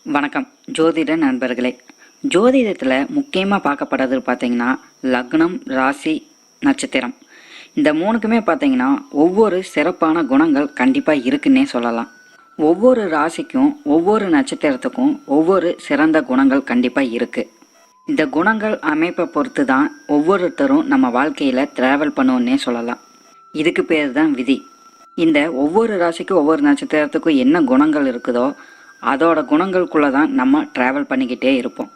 வணக்கம் ஜோதிட நண்பர்களே. ஜோதிடத்தில் முக்கியமாக பார்க்கப்படுறது பார்த்தீங்கன்னா லக்னம், ராசி, நட்சத்திரம். இந்த மூணுக்குமே பார்த்தீங்கன்னா ஒவ்வொரு சிறப்பான குணங்கள் கண்டிப்பாக இருக்குன்னே சொல்லலாம். ஒவ்வொரு ராசிக்கும் ஒவ்வொரு நட்சத்திரத்துக்கும் ஒவ்வொரு சிறந்த குணங்கள் கண்டிப்பாக இருக்குது. இந்த குணங்கள் அமைப்பை பொறுத்து தான் ஒவ்வொருத்தரும் நம்ம வாழ்க்கையில் ட்ராவல் பண்ணுவோன்னே சொல்லலாம். இதுக்கு பேர் தான் விதி. இந்த ஒவ்வொரு ராசிக்கும் ஒவ்வொரு நட்சத்திரத்துக்கும் என்ன குணங்கள் இருக்குதோ அதோட குணங்களுக்குள்ளே தான் நம்ம ட்ராவல் பண்ணிக்கிட்டே இருப்போம்.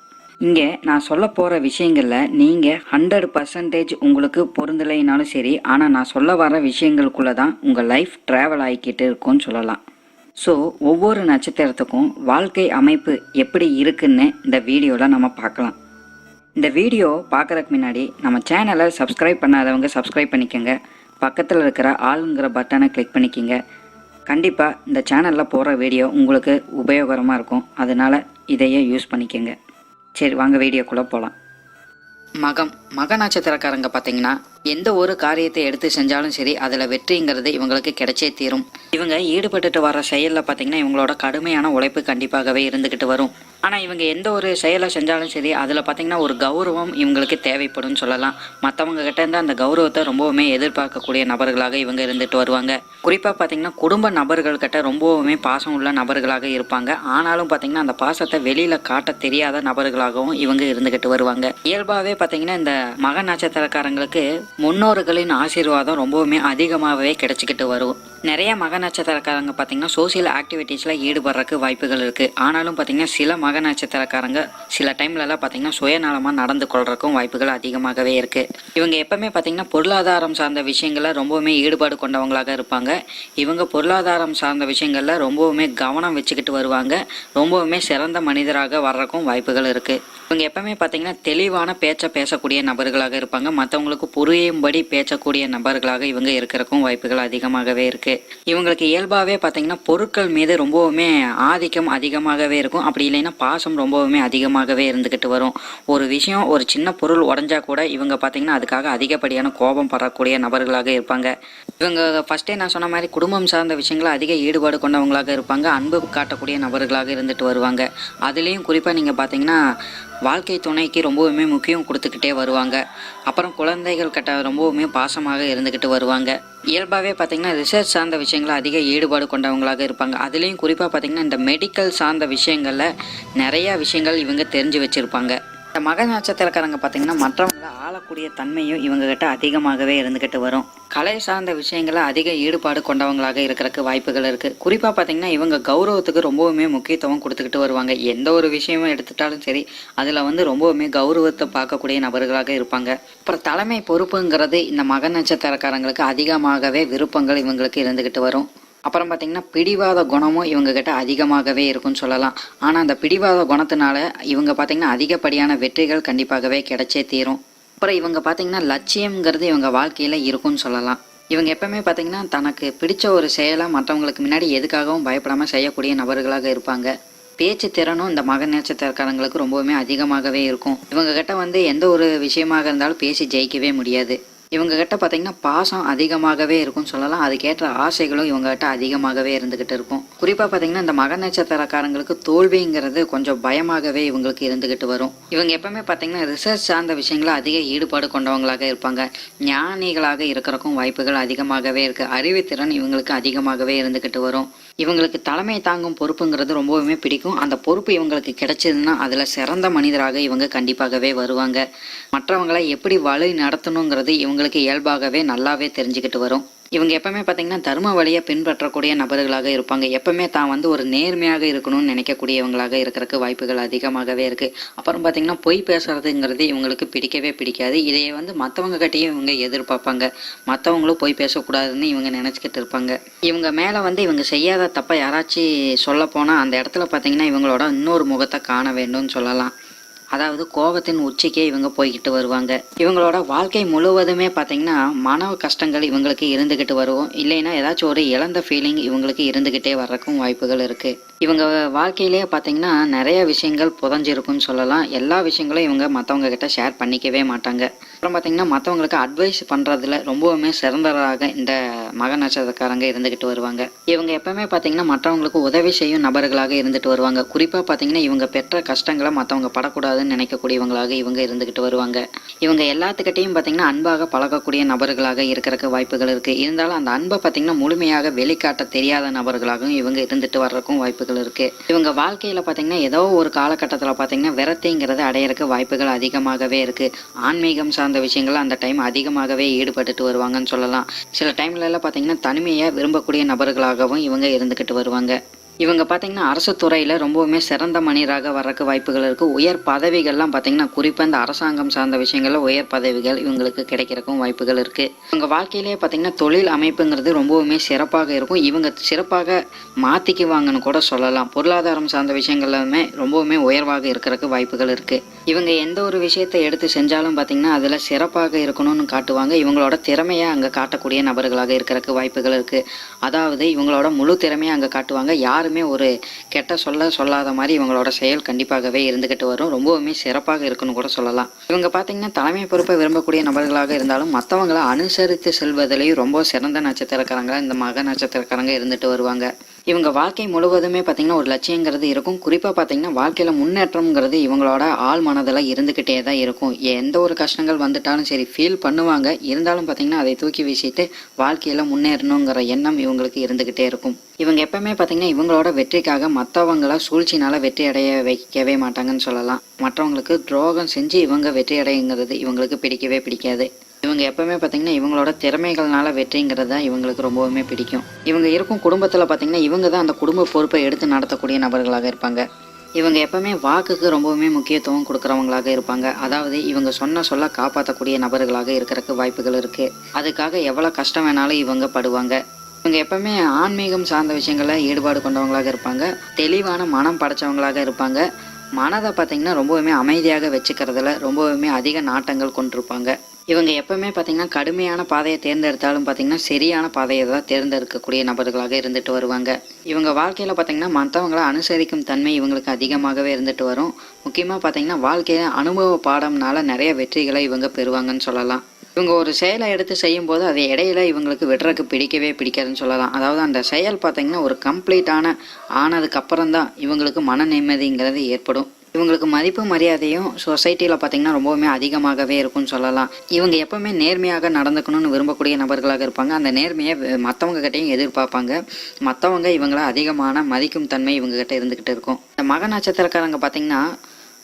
இங்கே நான் சொல்ல போகிற விஷயங்களில் நீங்கள் 100% உங்களுக்கு பொருந்தலைனாலும் சரி, ஆனால் நான் சொல்ல வர விஷயங்களுக்குள்ளே தான் உங்கள் லைஃப் ட்ராவல் ஆகிக்கிட்டு இருக்கும்னு சொல்லலாம். ஸோ ஒவ்வொரு நட்சத்திரத்துக்கும் வாழ்க்கை அமைப்பு எப்படி இருக்குன்னு இந்த வீடியோவில் நம்ம பார்க்கலாம். இந்த வீடியோ பார்க்குறதுக்கு முன்னாடி நம்ம சேனலை சப்ஸ்கிரைப் பண்ணாதவங்க சப்ஸ்கிரைப் பண்ணிக்கோங்க. பக்கத்தில் இருக்கிற ஆளுங்கிற பட்டனை கிளிக் பண்ணிக்கோங்க. கண்டிப்பாக இந்த சேனலில் போகிற வீடியோ உங்களுக்கு உபயோகரமாக இருக்கும். அதனால் இதையே யூஸ் பண்ணிக்கோங்க. சரி, வாங்க வீடியோக்குள்ளே போகலாம். மக நட்சத்திரக்காரங்க பார்த்தீங்கன்னா எந்த ஒரு காரியத்தை எடுத்து செஞ்சாலும் சரி அதில் வெற்றிங்கிறது இவங்களுக்கு கிடைச்சே தீரும். இவங்க ஈடுபட்டுட்டு வர செயலில் பார்த்தீங்கன்னா இவங்களோட கடுமையான உழைப்பு கண்டிப்பாகவே இருந்துக்கிட்டு வரும். ஆனால் இவங்க எந்த ஒரு செயலை செஞ்சாலும் சரி அதில் பார்த்தீங்கன்னா ஒரு கௌரவம் இவங்களுக்கு தேவைப்படும் சொல்லலாம். மற்றவங்க கிட்ட இருந்து அந்த கௌரவத்தை ரொம்பவுமே எதிர்பார்க்கக்கூடிய நபர்களாக இவங்க இருந்துட்டு வருவாங்க. குறிப்பாக பார்த்தீங்கன்னா குடும்ப நபர்கள் கிட்ட ரொம்பவுமே பாசம் உள்ள நபர்களாக இருப்பாங்க. ஆனாலும் பார்த்தீங்கன்னா அந்த பாசத்தை வெளியில் காட்ட தெரியாத நபர்களாகவும் இவங்க இருந்துக்கிட்டு வருவாங்க. இயல்பாகவே பார்த்தீங்கன்னா இந்த மக நட்சத்திரக்காரங்களுக்கு முன்னோர்களின் ஆசீர்வாதம் ரொம்பவுமே அதிகமாகவே கிடைச்சிக்கிட்டு வரும். நிறைய மக நட்சத்திரக்காரங்க பார்த்தீங்கன்னா சோசியல் ஆக்டிவிட்டீஸில் ஈடுபடுறதுக்கு வாய்ப்புகள் இருக்குது. ஆனாலும் பார்த்தீங்கன்னா சில மக நட்சத்திரக்காரங்க சில டைம்லலாம் பார்த்தீங்கன்னா சுயநலமாக நடந்து கொள்றதுக்கும் வாய்ப்புகள் அதிகமாகவே இருக்குது. இவங்க எப்பவுமே பார்த்தீங்கன்னா பொருளாதாரம் சார்ந்த விஷயங்களில் ரொம்பவுமே ஈடுபாடு கொண்டவங்களாக இருப்பாங்க. இவங்க பொருளாதாரம் சார்ந்த விஷயங்களில் ரொம்பவுமே கவனம் வச்சுக்கிட்டு வருவாங்க. ரொம்பவுமே சிறந்த மனிதராக வர்றதுக்கும் வாய்ப்புகள் இருக்குது. இவங்க எப்பவுமே பார்த்தீங்கன்னா தெளிவான பேச்சை பேசக்கூடிய நபர்களாக இருப்பாங்க. மற்றவங்களுக்கு புரியும்படி பேசக்கூடிய நபர்களாக இவங்க இருக்கிறக்கும் வாய்ப்புகள் அதிகமாகவே இருக்குது. இவங்களுக்கு இயல்பாகவே பார்த்தீங்கன்னா பொருட்கள் மீது ரொம்பவுமே ஆதிக்கம் அதிகமாகவே இருக்கும். அப்படி இல்லைன்னா பாசம் ரொம்பவுமே அதிகமாகவே இருந்துக்கிட்டு வரும். ஒரு விஷயம், ஒரு சின்ன பொருள் உடஞ்சா கூட இவங்க பார்த்தீங்கன்னா அதுக்காக அதிகப்படியான கோபம் படக்கூடிய நபர்களாக இருப்பாங்க. இவங்க ஃபஸ்ட்டே நான் சொன்ன மாதிரி குடும்பம் சார்ந்த விஷயங்களை அதிக ஈடுபாடு கொண்டவங்களாக இருப்பாங்க. அன்பு காட்டக்கூடிய நபர்களாக இருந்துட்டு வருவாங்க. அதுலேயும் குறிப்பாக நீங்கள் பார்த்தீங்கன்னா வாழ்க்கை துணைக்கு ரொம்பவுமே முக்கியம் கொடுத்துக்கிட்டே வருவாங்க. அப்புறம் குழந்தைகள் கிட்ட ரொம்பவுமே பாசமாக இருந்துக்கிட்டு வருவாங்க. இயல்பாகவே பார்த்தீங்கன்னா ரிசர்ச் சார்ந்த விஷயங்களை அதிக ஈடுபாடு கொண்டவங்களாக இருப்பாங்க. அதுலேயும் குறிப்பாக பார்த்தீங்கன்னா இந்த மெடிக்கல் சார்ந்த விஷயங்களில் நிறையா விஷயங்கள் இவங்க தெரிஞ்சு வச்சுருப்பாங்க. இந்த மக நட்சத்திரக்காரங்க பார்த்தீங்கன்னா மற்றவங்களை ஆளக்கூடிய தன்மையும் இவங்ககிட்ட அதிகமாகவே இருந்துக்கிட்டு வரும். கலை சார்ந்த விஷயங்களை அதிக ஈடுபாடு கொண்டவங்களாக இருக்கிறதுக்கு வாய்ப்புகள் இருக்குது. குறிப்பாக பார்த்தீங்கன்னா இவங்க கௌரவத்துக்கு ரொம்பவுமே முக்கியத்துவம் கொடுத்துக்கிட்டு வருவாங்க. எந்த ஒரு விஷயமும் எடுத்துட்டாலும் சரி அதில் ரொம்பவுமே கௌரவத்தை பார்க்கக்கூடிய நபர்களாக இருப்பாங்க. அப்புறம் தலைமை பொறுப்புங்கிறது இந்த மக நட்சத்திரக்காரங்களுக்கு அதிகமாகவே விருப்பங்கள் இவங்களுக்கு இருந்துக்கிட்டு வரும். அப்புறம் பார்த்திங்கன்னா பிடிவாத குணமும் இவங்ககிட்ட அதிகமாகவே இருக்குன்னு சொல்லலாம். ஆனால் அந்த பிடிவாத குணத்தினால இவங்க பார்த்திங்கன்னா அதிகப்படியான வெற்றிகள் கண்டிப்பாகவே கிடைச்சே தீரும். அப்புறம் இவங்க பார்த்திங்கன்னா லட்சியம்ங்கிறது இவங்க வாழ்க்கையில் இருக்குன்னு சொல்லலாம். இவங்க எப்பவுமே பார்த்திங்கன்னா தனக்கு பிடிச்ச ஒரு செயலை மற்றவங்களுக்கு முன்னாடி எதுக்காகவும் பயப்படாமல் செய்யக்கூடிய நபர்களாக இருப்பாங்க. பேச்சு திறனும் இந்த மக நட்சத்திரக்காரங்களுக்கு ரொம்பவுமே அதிகமாகவே இருக்கும். இவங்க கிட்ட எந்த ஒரு விஷயமாக இருந்தாலும் பேசி ஜெயிக்கவே முடியாது. இவங்க கிட்ட பார்த்தீங்கன்னா பாசம் அதிகமாகவே இருக்கும்னு சொல்லலாம். அதுக்கேற்ற ஆசைகளும் இவங்க கிட்ட அதிகமாகவே இருந்துகிட்டு இருக்கும். குறிப்பாக பார்த்தீங்கன்னா இந்த மக நட்சத்திரக்காரங்களுக்கு தோல்விங்கிறது கொஞ்சம் பயமாகவே இவங்களுக்கு இருந்துகிட்டு வரும். இவங்க எப்பவுமே பார்த்தீங்கன்னா ரிசர்ச் சார்ந்த விஷயங்களை அதிக ஈடுபாடு கொண்டவங்களாக இருப்பாங்க. ஞானிகளாக இருக்கிறக்கும் வாய்ப்புகள் அதிகமாகவே இருக்குது. அறிவுத்திறன் இவங்களுக்கு அதிகமாகவே இருந்துகிட்டு வரும். இவங்களுக்கு தலைமை தாங்கும் பொறுப்புங்கிறது ரொம்பவுமே பிடிக்கும். அந்த பொறுப்பு இவங்களுக்கு கிடைச்சதுன்னா அதில் சிறந்த மனிதராக இவங்க கண்டிப்பாகவே வருவாங்க. மற்றவங்களை எப்படி வழி நடத்தணுங்கிறது இவங்களுக்கு இயல்பாகவே நல்லாவே தெரிஞ்சுக்கிட்டு வரும். இவங்க எப்பவுமே பார்த்தீங்கன்னா தர்ம வழியை பின்பற்றக்கூடிய நபர்களாக இருப்பாங்க. எப்பவுமே தான் ஒரு நேர்மையாக இருக்கணும்னு நினைக்கக்கூடியவங்களாக இருக்கிறதுக்கு வாய்ப்புகள் அதிகமாகவே இருக்குது. அப்புறம் பார்த்தீங்கன்னா பொய் பேசுறதுங்கிறது இவங்களுக்கு பிடிக்கவே பிடிக்காது. இதையே மற்றவங்க கிட்டையும் இவங்க எதிர்பார்ப்பாங்க. மற்றவங்களும் பொய் பேசக்கூடாதுன்னு இவங்க நினச்சிக்கிட்டு இருப்பாங்க. இவங்க மேலே இவங்க செய்யாத தப்பை யாராச்சும் சொல்ல போனால் அந்த இடத்துல பார்த்தீங்கன்னா இவங்களோட இன்னொரு முகத்தை காண வேண்டும்னு சொல்லலாம். அதாவது கோபத்தின் உச்சிக்கே இவங்க போய்கிட்டு வருவாங்க. இவங்களோட வாழ்க்கை முழுவதுமே பார்த்தீங்கன்னா மன கஷ்டங்கள் இவங்களுக்கு இருந்துக்கிட்டு வரும். இல்லைன்னா ஏதாச்சும் ஒரு இழந்த ஃபீலிங் இவங்களுக்கு இருந்துக்கிட்டே வர்றதுக்கும் வாய்ப்புகள் இருக்குது. இவங்க வாழ்க்கையிலேயே பார்த்தீங்கன்னா நிறைய விஷயங்கள் புதஞ்சிருக்குன்னு சொல்லலாம். எல்லா விஷயங்களும் இவங்க மற்றவங்க கிட்ட ஷேர் பண்ணிக்கவே மாட்டாங்க. அப்புறம் பார்த்தீங்கன்னா மற்றவங்களுக்கு அட்வைஸ் பண்ணுறதுல ரொம்பவுமே சிறந்தவராக இந்த மக நட்சத்திரக்காரங்க இருந்துக்கிட்டு வருவாங்க. இவங்க எப்பவுமே பார்த்தீங்கன்னா மற்றவங்களுக்கு உதவி செய்யும் நபர்களாக இருந்துட்டு வருவாங்க. குறிப்பாக பார்த்தீங்கன்னா இவங்க பெற்ற கஷ்டங்களை மற்றவங்க படக்கூடாதுன்னு நினைக்கக்கூடியவங்களாக இவங்க இருந்துக்கிட்டு வருவாங்க. இவங்க எல்லாத்துக்கிட்டையும் பார்த்தீங்கன்னா அன்பாக பழகக்கூடிய நபர்களாக இருக்கிறதுக்கு வாய்ப்புகள் இருக்குது. இருந்தாலும் அந்த அன்பை பார்த்தீங்கன்னா முழுமையாக வெளிக்காட்ட தெரியாத நபர்களாகவும் இவங்க இருந்துட்டு வர்றதுக்கும் வாய்ப்புகள் இருக்குது. இவங்க வாழ்க்கையில் பார்த்தீங்கன்னா ஏதோ ஒரு காலகட்டத்தில் பார்த்தீங்கன்னா விரத்திங்கிறது அடையிறதுக்கு வாய்ப்புகள் அதிகமாகவே இருக்குது. ஆன்மீகம் சார்ந்த விஷயங்கள் அந்த டைம் அதிகமாகவே ஈடுபட்டுட்டு வருவாங்கன்னு சொல்லலாம். சில டைம்லலாம் பார்த்தீங்கன்னா தனிமையை விரும்பக்கூடிய நபர்களாகவும் இவங்க இருந்துக்கிட்டு வருவாங்க. இவங்க பார்த்தீங்கன்னா அரசு துறையில் ரொம்பவுமே சிறந்த மனிதராக வர்றதுக்கு வாய்ப்புகள் இருக்குது. உயர் பதவிகள்லாம் பார்த்தீங்கன்னா குறிப்பாக இந்த அரசாங்கம் சார்ந்த விஷயங்களில் உயர் பதவிகள் இவங்களுக்கு கிடைக்கிறக்கும் வாய்ப்புகள் இருக்குது. இவங்க வாழ்க்கையிலேயே பார்த்தீங்கன்னா தொழில் அமைப்புங்கிறது ரொம்பவுமே சிறப்பாக இருக்கும். இவங்க சிறப்பாக மாற்றிக்குவாங்கன்னு கூட சொல்லலாம். பொருளாதாரம் சார்ந்த விஷயங்கள்லாமே ரொம்பவுமே உயர்வாக இருக்கிறதுக்கு வாய்ப்புகள் இருக்குது. இவங்க எந்த ஒரு விஷயத்தை எடுத்து செஞ்சாலும் பார்த்தீங்கன்னா அதில் சிறப்பாக இருக்கணும்னு காட்டுவாங்க. இவங்களோட திறமையை அங்கே காட்டக்கூடிய நபர்களாக இருக்கிறதுக்கு வாய்ப்புகள் இருக்குது. அதாவது இவங்களோட முழு திறமையை அங்கே காட்டுவாங்க. யாருமே ஒரு கெட்ட சொல்லாத மாதிரி இவங்களோட செயல் கண்டிப்பாகவே இருந்துக்கிட்டு வரும். ரொம்பவுமே சிறப்பாக இருக்குன்னு கூட சொல்லலாம். இவங்க பார்த்தீங்கன்னா தலைமை பொறுப்பை விரும்பக்கூடிய நபர்களாக இருந்தாலும் மற்றவங்களை அனுசரித்து செல்வதிலையும் ரொம்ப சிறந்த நட்சத்திரக்காரங்க இந்த மக நட்சத்திரக்காரங்க இருந்துட்டு வருவாங்க. இவங்க வாழ்க்கை முழுவதுமே பார்த்தீங்கன்னா ஒரு லட்சியங்கிறது இருக்கும். குறிப்பாக பார்த்தீங்கன்னா வாழ்க்கையில் முன்னேற்றம்ங்கிறது இவங்களோட ஆள் மனதில் இருந்துக்கிட்டே தான் இருக்கும். எந்த ஒரு கஷ்டங்கள் வந்துட்டாலும் சரி ஃபீல் பண்ணுவாங்க. இருந்தாலும் பார்த்தீங்கன்னா அதை தூக்கி வீசிட்டு வாழ்க்கையில் முன்னேறணுங்கிற எண்ணம் இவங்களுக்கு இருந்துக்கிட்டே இருக்கும். இவங்க எப்பவுமே பார்த்தீங்கன்னா இவங்களோட வெற்றிக்காக மற்றவங்கள சூழ்ச்சினால வெற்றி அடைய வைக்கவே மாட்டாங்கன்னு சொல்லலாம். மற்றவங்களுக்கு துரோகம் செஞ்சு இவங்க வெற்றி அடையுங்கிறது இவங்களுக்கு பிடிக்கவே பிடிக்காது. இவங்க எப்பவுமே பார்த்தீங்கன்னா இவங்களோட திறமைகள்னால வெற்றிங்கிறது தான் இவங்களுக்கு ரொம்பவுமே பிடிக்கும். இவங்க இருக்கும் குடும்பத்தில் பார்த்தீங்கன்னா இவங்க தான் அந்த குடும்ப பொறுப்பை எடுத்து நடத்தக்கூடிய நபர்களாக இருப்பாங்க. இவங்க எப்பவுமே வாக்குக்கு ரொம்பவுமே முக்கியத்துவம் கொடுக்குறவங்களாக இருப்பாங்க. அதாவது இவங்க சொல்ல காப்பாற்றக்கூடிய நபர்களாக இருக்கிறதுக்கு வாய்ப்புகள் இருக்குது. அதுக்காக எவ்வளோ கஷ்டம் வேணாலும் இவங்க படுவாங்க. இவங்க எப்பவுமே ஆன்மீகம் சார்ந்த விஷயங்களில் ஈடுபாடு கொண்டவங்களாக இருப்பாங்க. தெளிவான மனம் படைச்சவங்களாக இருப்பாங்க. மனதை பார்த்தீங்கன்னா ரொம்பவுமே அமைதியாக வச்சுக்கிறதுல ரொம்பவுமே அதிக நாட்டங்கள் கொண்டிருப்பாங்க. இவங்க எப்பவுமே பார்த்தீங்கன்னா கடுமையான பாதையை தேர்ந்தெடுத்தாலும் பார்த்தீங்கன்னா சரியான பாதையை தான் தேர்ந்தெடுக்கக்கூடிய நபர்களாக இருந்துட்டு வருவாங்க. இவங்க வாழ்க்கையில் பார்த்தீங்கன்னா மற்றவங்களை அனுசரிக்கும் தன்மை இவங்களுக்கு அதிகமாகவே இருந்துட்டு வரும். முக்கியமாக பார்த்தீங்கன்னா வாழ்க்கையில் அனுபவ பாடம்னால நிறைய வெற்றிகளை இவங்க பெறுவாங்கன்னு சொல்லலாம். இவங்க ஒரு செயலை எடுத்து செய்யும்போது அதை இடையில இவங்களுக்கு விடுறதுக்கு பிடிக்கவே பிடிக்காதுன்னு சொல்லலாம். அதாவது அந்த செயல் பார்த்தீங்கன்னா ஒரு ஆனதுக்கு அப்புறம் தான் இவங்களுக்கு மன நிம்மதிங்கிறது ஏற்படும். இவங்களுக்கு மதிப்பு மரியாதையும் சொசைட்டியில் பார்த்தீங்கன்னா ரொம்பவுமே அதிகமாகவே இருக்கும்னு சொல்லலாம். இவங்க எப்பவுமே நேர்மையாக நடந்துக்கணும்னு விரும்பக்கூடிய நபர்களாக இருப்பாங்க. அந்த நேர்மையை மற்றவங்க கிட்டையும் எதிர்பார்ப்பாங்க. மற்றவங்க இவங்களை அதிகமான மதிக்கும் தன்மை இவங்ககிட்ட இருந்துக்கிட்டு இருக்கும். இந்த மக நட்சத்திரக்காரங்க பார்த்தீங்கன்னா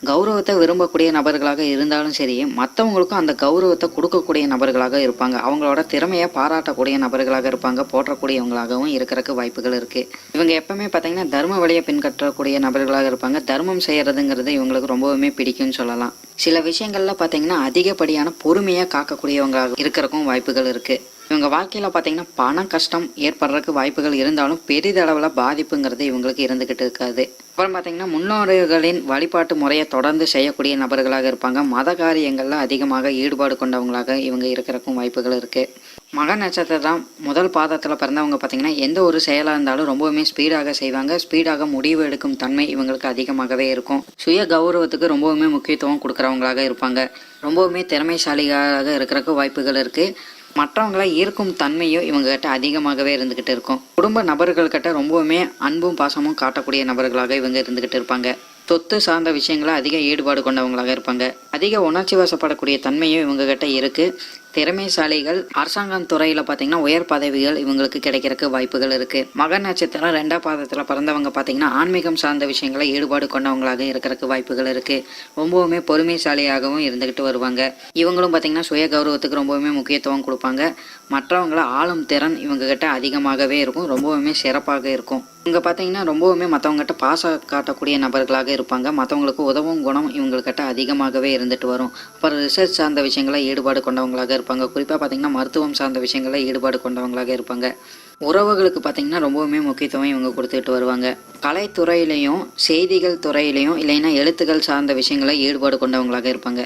கௌரவத்தை விரும்பக்கூடிய நபர்களாக இருந்தாலும் சரி மற்றவங்களுக்கும் அந்த கௌரவத்தை கொடுக்கக்கூடிய நபர்களாக இருப்பாங்க. அவங்களோட திறமையை பாராட்டக்கூடிய நபர்களாக இருப்பாங்க. போற்றக்கூடியவங்களாகவும் இருக்கிறதுக்கு வாய்ப்புகள் இருக்குது. இவங்க எப்பவுமே பார்த்தீங்கன்னா தர்ம வழியை பின்பற்றக்கூடிய நபர்களாக இருப்பாங்க. தர்மம் செய்கிறதுங்கிறது இவங்களுக்கு ரொம்பவுமே பிடிக்கும்னு சொல்லலாம். சில விஷயங்கள்ல பார்த்தீங்கன்னா அதிகப்படியான பொறுமையாக காக்கக்கூடியவங்களாக இருக்கிறதுக்கும் வாய்ப்புகள் இருக்குது. இவங்க வாழ்க்கையில் பார்த்தீங்கன்னா பண கஷ்டம் ஏற்படுறதுக்கு வாய்ப்புகள் இருந்தாலும் பெரிதளவில் பாதிப்புங்கிறது இவங்களுக்கு இருந்துக்கிட்டு இருக்காது. அப்புறம் பார்த்தீங்கன்னா முன்னோர்களின் வழிபாட்டு முறையை தொடர்ந்து செய்யக்கூடிய நபர்களாக இருப்பாங்க. மத காரியங்களில் அதிகமாக ஈடுபாடு கொண்டவங்களாக இவங்க இருக்கிறதுக்கும் வாய்ப்புகள் இருக்குது. மக நட்சத்திரம் முதல் பாதத்தில் பிறந்தவங்க பார்த்தீங்கன்னா எந்த ஒரு செயலாக இருந்தாலும் ரொம்பவுமே ஸ்பீடாக செய்வாங்க. ஸ்பீடாக முடிவு எடுக்கும் தன்மை இவங்களுக்கு அதிகமாகவே இருக்கும். சுய கௌரவத்துக்கு ரொம்பவுமே முக்கியத்துவம் கொடுக்குறவங்களாக இருப்பாங்க. ரொம்பவுமே திறமைசாலியாக இருக்கிறதுக்கு வாய்ப்புகள் இருக்குது. மற்றவங்களை ஈர்க்கும் தன்மையும் இவங்ககிட்ட அதிகமாகவே இருந்துக்கிட்டு இருக்கும். குடும்ப நபர்கள்கிட்ட ரொம்பவுமே அன்பும் பாசமும் காட்டக்கூடிய நபர்களாக இவங்க இருந்துக்கிட்டு இருப்பாங்க. சொத்து சார்ந்த விஷயங்களை அதிக ஈடுபாடு கொண்டவங்களாக இருப்பாங்க. அதிக உணர்ச்சி வசப்படக்கூடிய தன்மையும் இவங்ககிட்ட இருக்குது. திறமைசாலிகள் அரசாங்கம் துறையில் பார்த்தீங்கன்னா உயர் பதவிகள் இவங்களுக்கு கிடைக்கிறதுக்கு வாய்ப்புகள் இருக்குது. மக நட்சத்திரம் 2ஆம் பாதத்தில் பிறந்தவங்க பார்த்தீங்கன்னா ஆன்மீகம் சார்ந்த விஷயங்களை ஈடுபாடு கொண்டவங்களாக இருக்கிறதுக்கு வாய்ப்புகள் இருக்குது. ரொம்பவுமே பொறுமைசாலியாகவும் இருந்துக்கிட்டு வருவாங்க. இவங்களும் பார்த்தீங்கன்னா சுய கௌரவத்துக்கு ரொம்பவுமே முக்கியத்துவம் கொடுப்பாங்க. மற்றவங்களை ஆளும் திறன் இவங்ககிட்ட அதிகமாகவே இருக்கும். ரொம்பவுமே சிறப்பாக இருக்கும். இவங்க பார்த்தீங்கன்னா ரொம்பவுமே மற்றவங்ககிட்ட பாசம் காட்டக்கூடிய நபர்களாக இருப்பாங்க. மற்றவங்களுக்கு உதவும் குணம் இவங்ககிட்ட அதிகமாகவே இருந்துட்டு வரும். அப்புறம் ரிசர்ச் சார்ந்த விஷயங்களை ஈடுபாடு கொண்டவங்களாக இருப்பாங்க. குறிப்பாக பார்த்தீங்கன்னா மருத்துவம் சார்ந்த விஷயங்களில் ஈடுபாடு கொண்டவங்களாக இருப்பாங்க. உறவுகளுக்கு பார்த்திங்கன்னா ரொம்பவுமே முக்கியத்துவம் இவங்க கொடுத்துட்டு வருவாங்க. கலைத்துறையிலையும் செய்திகள் துறையிலையும் இல்லைன்னா எழுத்துக்கள் சார்ந்த விஷயங்களை ஈடுபாடு கொண்டவங்களாக இருப்பாங்க.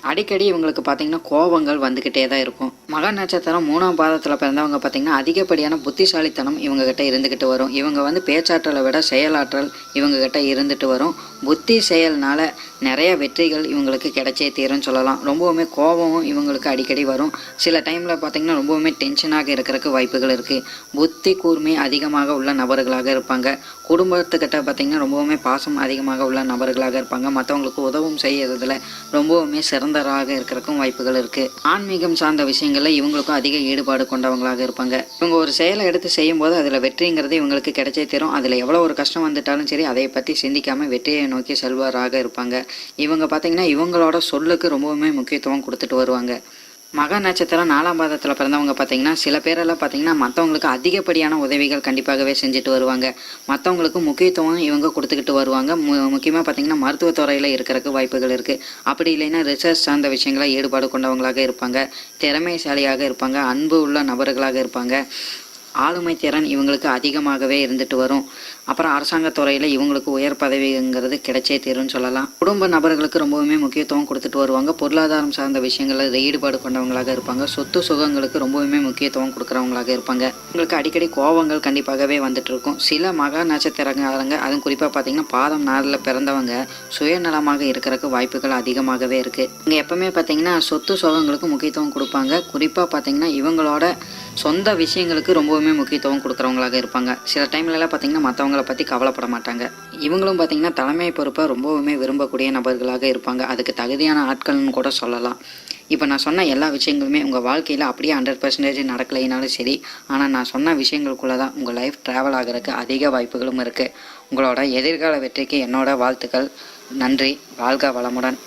அடிக்கடி இவங்களுக்கு பார்த்திங்கன்னா கோபங்கள் வந்துக்கிட்டே தான் இருக்கும். மக நட்சத்திரம் 3ஆம் பாதத்தில் பிறந்தவங்க பார்த்திங்கன்னா அதிகப்படியான புத்திசாலித்தனம் இவங்ககிட்ட இருந்துக்கிட்டு வரும். இவங்க வந்து பேச்சாற்றலை விட செயலாற்றல் இவங்ககிட்ட இருந்துட்டு வரும். புத்தி செயல்னால நிறைய வெற்றிகள் இவங்களுக்கு கிடைச்சே தீரும்னு சொல்லலாம். ரொம்பவுமே கோபமும் இவங்களுக்கு அடிக்கடி வரும். சில டைமில் பார்த்திங்கன்னா ரொம்பவுமே டென்ஷனாக இருக்கிறதுக்கு வாய்ப்புகள் இருக்குது. புத்தி கூர்மை அதிகமாக உள்ள நபர்களாக இருப்பாங்க. குடும்பத்துக்கிட்ட பார்த்திங்கன்னா ரொம்பவுமே பாசம் அதிகமாக உள்ள நபர்களாக இருப்பாங்க. மற்றவங்களுக்கு உதவும் செய்யறதுல ரொம்பவுமே சிறந்தராக இருக்கிறதுக்கும் வாய்ப்புகள் இருக்குது. ஆன்மீகம் சார்ந்த விஷயங்களில் இவங்களுக்கும் அதிக ஈடுபாடு கொண்டவங்களாக இருப்பாங்க. இவங்க ஒரு செயலை எடுத்து செய்யும்போது அதில் வெற்றிங்கிறது இவங்களுக்கு கிடைச்சே தரும். அதில் எவ்வளோ ஒரு கஷ்டம் வந்துட்டாலும் சரி அதை பற்றி சிந்திக்காமல் வெற்றியை நோக்கி செல்வராக இருப்பாங்க. இவங்க பார்த்திங்கன்னா இவங்களோட சொல்லுக்கு ரொம்பவுமே முக்கியத்துவம் கொடுத்துட்டு வருவாங்க. மக நட்சத்திரம் 4ஆம் பாதத்தில் பிறந்தவங்க பார்த்திங்கன்னா சில பேரெல்லாம் பார்த்திங்கன்னா மற்றவங்களுக்கு அதிகப்படியான உதவிகள் கண்டிப்பாகவே செஞ்சுட்டு வருவாங்க. மற்றவங்களுக்கு முக்கியத்துவம் இவங்க கொடுத்துக்கிட்டு வருவாங்க. முக்கியமாக பார்த்திங்கன்னா மருத்துவத்துறையில் இருக்கிறதுக்கு வாய்ப்புகள் இருக்குது. அப்படி இல்லைன்னா ரிசர்ச் சார்ந்த விஷயங்களை ஈடுபாடு கொண்டவங்களாக இருப்பாங்க. திறமைசாலியாக இருப்பாங்க. அன்பு உள்ள நபர்களாக இருப்பாங்க. ஆளுமை திறன் இவங்களுக்கு அதிகமாகவே இருந்துட்டு வரும். அப்புறம் அரசாங்கத்துறையில் இவங்களுக்கு உயர் பதவிங்கிறது கிடைச்சே தீரும்னு சொல்லலாம். குடும்ப நபர்களுக்கு ரொம்பவுமே முக்கியத்துவம் கொடுத்துட்டு வருவாங்க. பொருளாதாரம் சார்ந்த விஷயங்களில் ஈடுபாடு கொண்டவங்களாக இருப்பாங்க. சொத்து சுகங்களுக்கு ரொம்பவுமே முக்கியத்துவம் கொடுக்குறவங்களாக இருப்பாங்க. இவங்களுக்கு அடிக்கடி கோபங்கள் கண்டிப்பாகவே வந்துட்டு இருக்கும். சில மக நட்சத்திரக்காரங்க அதுவும் குறிப்பாக பார்த்தீங்கன்னா பாதம் 4ல் பிறந்தவங்க சுயநலமாக இருக்கிறதுக்கு வாய்ப்புகள் அதிகமாகவே இருக்குது. இங்கே எப்பவுமே பார்த்தீங்கன்னா சொத்து சுகங்களுக்கு முக்கியத்துவம் கொடுப்பாங்க. குறிப்பாக பார்த்தீங்கன்னா இவங்களோட சொந்த விஷயங்களுக்கு ரொம்பவுமே முக்கியத்துவம் கொடுக்குறவங்களாக இருப்பாங்க. சில டைம்லலாம் பார்த்திங்கன்னா மற்றவங்கள பற்றி கவலைப்பட மாட்டாங்க. இவங்களும் பார்த்திங்கன்னா தலைமை பொறுப்பை ரொம்பவுமே விரும்பக்கூடிய நபர்களாக இருப்பாங்க. அதுக்கு தகுதியான ஆட்கள்னு கூட சொல்லலாம். இப்போ நான் சொன்ன எல்லா விஷயங்களுமே உங்கள் வாழ்க்கையில் அப்படியே 100% நடக்கலைனாலும் சரி, ஆனால் நான் சொன்ன விஷயங்களுக்குள்ளே தான் உங்கள் லைஃப் ட்ராவல் ஆகிறதுக்கு அதிக வாய்ப்புகளும் இருக்குது. உங்களோட எதிர்கால வெற்றிக்கு என்னோட வாழ்த்துக்கள். நன்றி. வாழ்க வளமுடன்.